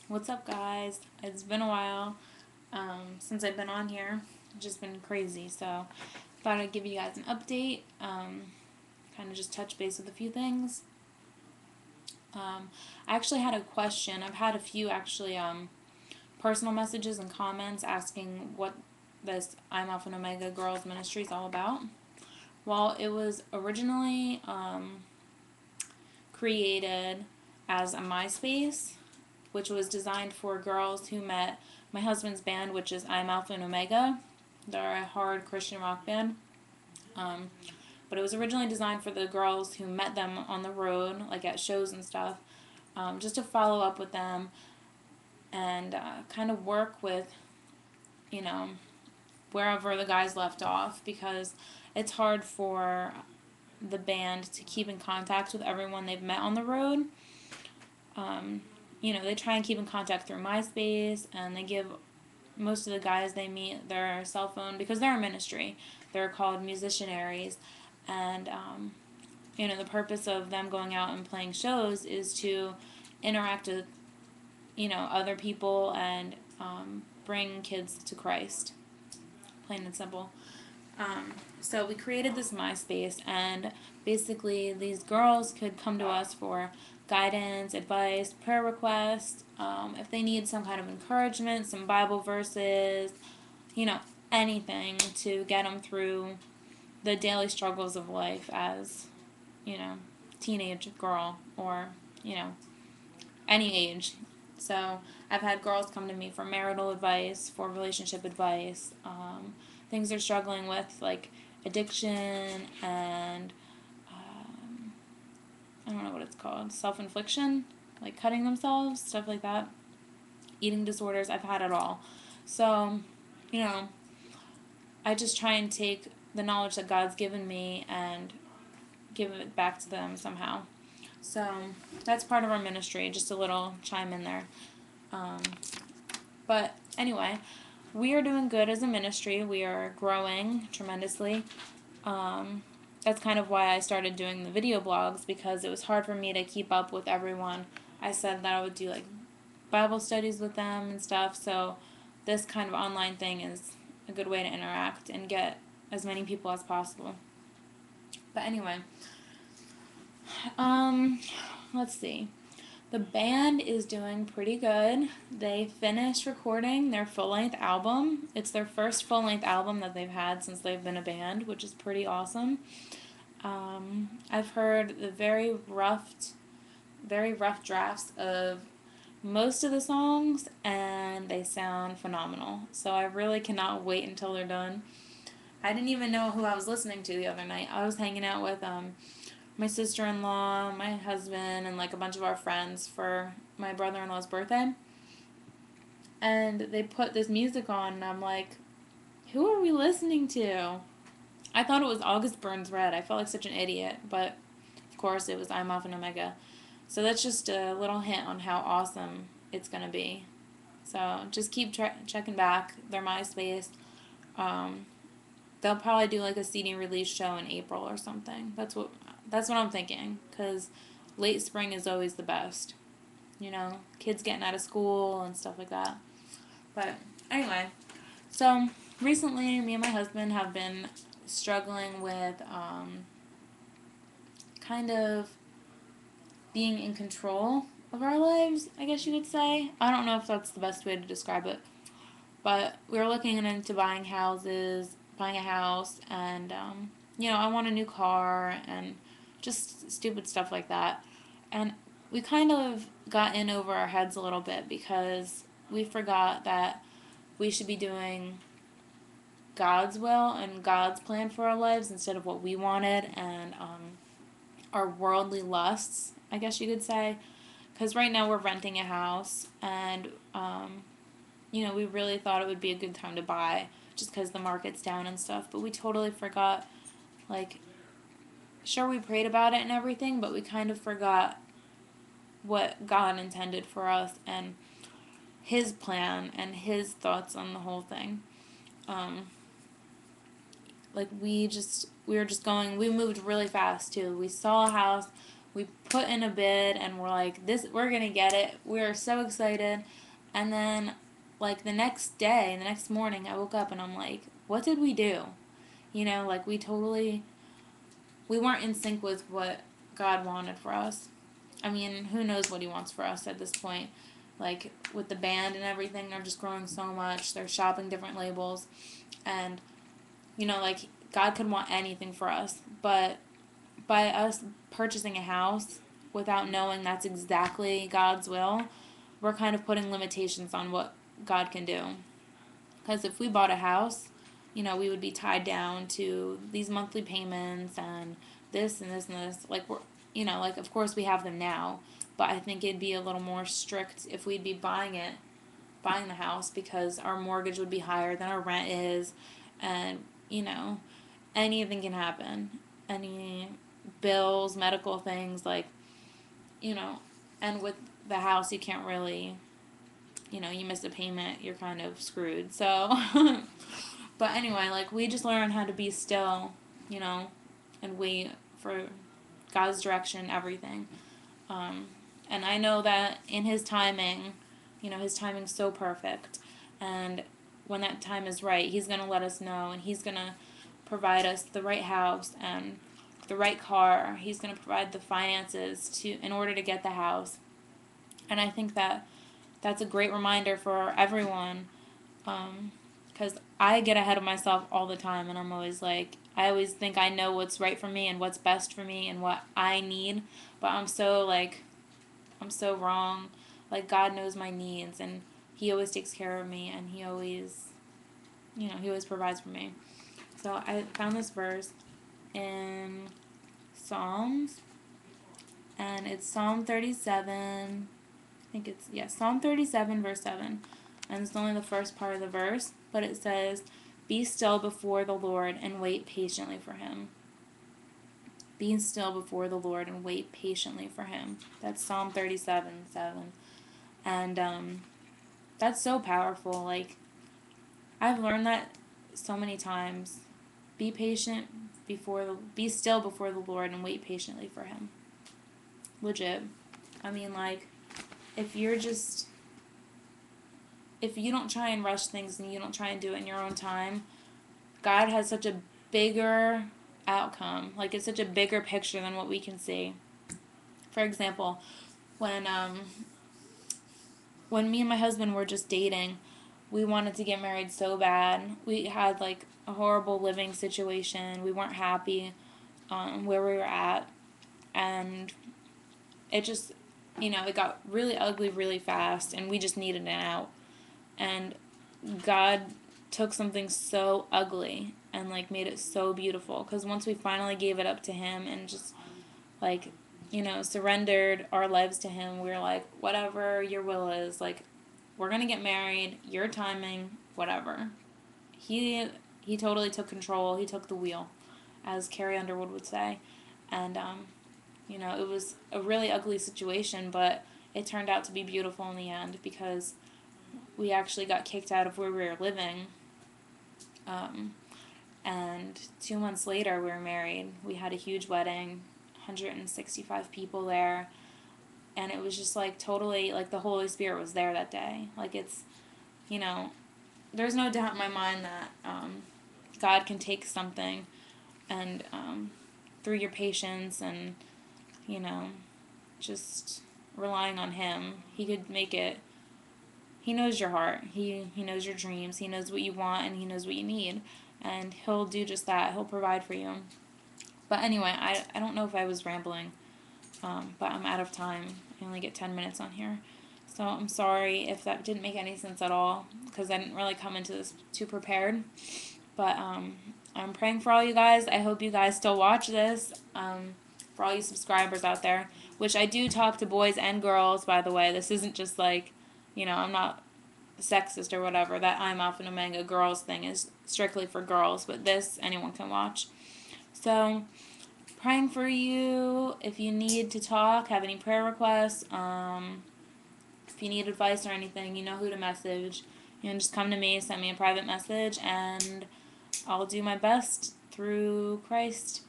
What's up, guys? It's been a while since I've been on here. It's just been crazy, so thought I'd give you guys an update. Kind of just touch base with a few things. I actually had a question. I've had a few actually personal messages and comments asking what this I'm Alpha and Omega Girls Ministry is all about. Well, it was originally created as a MySpace, which was designed for girls who met my husband's band, which is I'm Alpha and Omega. They're a hard Christian rock band. But it was originally designed for the girls who met them on the road, like at shows and stuff, just to follow up with them and kind of work with, you know, wherever the guys left off, because it's hard for the band to keep in contact with everyone they've met on the road. They try and keep in contact through MySpace, and they give most of the guys they meet their cell phone because they're a ministry. They're called musicianaries, and the purpose of them going out and playing shows is to interact with other people and bring kids to Christ, plain and simple. So we created this MySpace, and basically these girls could come to us for guidance, advice, prayer requests, if they need some kind of encouragement, some Bible verses, anything to get them through the daily struggles of life as, teenage girl or, any age. So I've had girls come to me for marital advice, for relationship advice, things they're struggling with, like addiction and I don't know what it's called, self-infliction, like cutting themselves, stuff like that, eating disorders. I've had it all. So, I just try and take the knowledge that God's given me and give it back to them somehow. So that's part of our ministry, just a little chime in there. But anyway, we are doing good as a ministry. We are growing tremendously. That's kind of why I started doing the video blogs, because it was hard for me to keep up with everyone. I said that I would do like Bible studies with them and stuff, so this kind of online thing is a good way to interact and get as many people as possible. But anyway, let's see. The band is doing pretty good. They finished recording their full-length album. It's their first full-length album that they've had since they've been a band, which is pretty awesome. I've heard the very rough drafts of most of the songs, and they sound phenomenal. So I really cannot wait until they're done. I didn't even know who I was listening to the other night. I was hanging out with my sister-in-law, my husband, and like a bunch of our friends for my brother-in-law's birthday. And they put this music on, and I'm like, who are we listening to? I thought it was August Burns Red. I felt like such an idiot, but of course it was I'm Alpha and Omega. So that's just a little hint on how awesome it's going to be. So just keep checking back their MySpace. They'll probably do like a CD release show in April or something. That's what I'm thinking, because late spring is always the best. Kids getting out of school and stuff like that. But anyway, so recently me and my husband have been struggling with kind of being in control of our lives, I guess you could say. I don't know if that's the best way to describe it. But we were looking into buying a house, and, I want a new car and just stupid stuff like that. And we kind of got in over our heads a little bit, because we forgot that we should be doing God's will and God's plan for our lives instead of what we wanted and our worldly lusts, I guess you could say. Because right now we're renting a house, and we really thought it would be a good time to buy just because the market's down and stuff. But we totally forgot, sure, we prayed about it and everything, but we kind of forgot what God intended for us and His plan and His thoughts on the whole thing. We moved really fast too. We saw a house, We put in a bid and we're like, we're going to get it. We were so excited. And then, like, the next day, the next morning, I woke up and I'm like, what did we do? You know, like, we weren't in sync with what God wanted for us. I mean, who knows what he wants for us at this point. Like, with the band and everything, they're just growing so much. They're shopping different labels. And, you know, like, God could want anything for us. But by us purchasing a house without knowing that's exactly God's will, we're kind of putting limitations on what God can do. Because if we bought a house, you know, we would be tied down to these monthly payments and this and this and this. Like, we're, you know, like, of course we have them now, but I think it'd be a little more strict if we'd be buying the house, because our mortgage would be higher than our rent is, and, you know, anything can happen. Any bills, medical things, like, you know, and with the house, you can't really, you know, you miss a payment, you're kind of screwed. So, but anyway, like, we just learn how to be still, you know, and wait for God's direction, everything. And I know that in his timing, you know, his timing's so perfect. And when that time is right, he's going to let us know, and he's going to provide us the right house and the right car. He's going to provide the finances in order to get the house. And I think that that's a great reminder for everyone, because I get ahead of myself all the time, and I'm always like, I always think I know what's right for me and what's best for me and what I need, but I'm so wrong. Like, God knows my needs, and he always takes care of me, and he always, you know, he always provides for me. So I found this verse in Psalms, and it's Psalm 37, I think it's, yeah, Psalm 37, verse 7, and it's only the first part of the verse, but it says, "Be still before the Lord and wait patiently for him." Be still before the Lord and wait patiently for him. That's Psalm 37, 7. And that's so powerful. Like, I've learned that so many times. Be patient be still before the Lord and wait patiently for him. Legit. I mean, like, if you don't try and rush things and you don't try and do it in your own time, God has such a bigger outcome. Like, it's such a bigger picture than what we can see. For example, when me and my husband were just dating, we wanted to get married so bad. We had, like, a horrible living situation. We weren't happy where we were at. And it just, you know, it got really ugly really fast, and we just needed an out. And God took something so ugly and, like, made it so beautiful. Because once we finally gave it up to him and just, like, you know, surrendered our lives to him, we were like, whatever your will is, like, we're going to get married, your timing, whatever. He totally took control. He took the wheel, as Carrie Underwood would say. And, you know, it was a really ugly situation, but it turned out to be beautiful in the end, because we actually got kicked out of where we were living. And 2 months later, we were married. We had a huge wedding, 165 people there. And it was just, like, totally, like, the Holy Spirit was there that day. Like, it's, you know, there's no doubt in my mind that God can take something and through your patience and, you know, just relying on him, he could make it. He knows your heart. He knows your dreams. He knows what you want, and he knows what you need. And he'll do just that. He'll provide for you. But anyway, I don't know if I was rambling, but I'm out of time. I only get 10 minutes on here. So I'm sorry if that didn't make any sense at all, because I didn't really come into this too prepared. But I'm praying for all you guys. I hope you guys still watch this, for all you subscribers out there, which I do talk to boys and girls, by the way. This isn't just like, you know, I'm not sexist or whatever. That I'm Alpha and Omega Girls thing is strictly for girls, but this, anyone can watch. So, praying for you. If you need to talk, have any prayer requests, if you need advice or anything, you know who to message. You can just come to me, send me a private message, and I'll do my best through Christ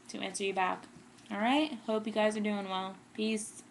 to answer you back. All right. Hope you guys are doing well. Peace.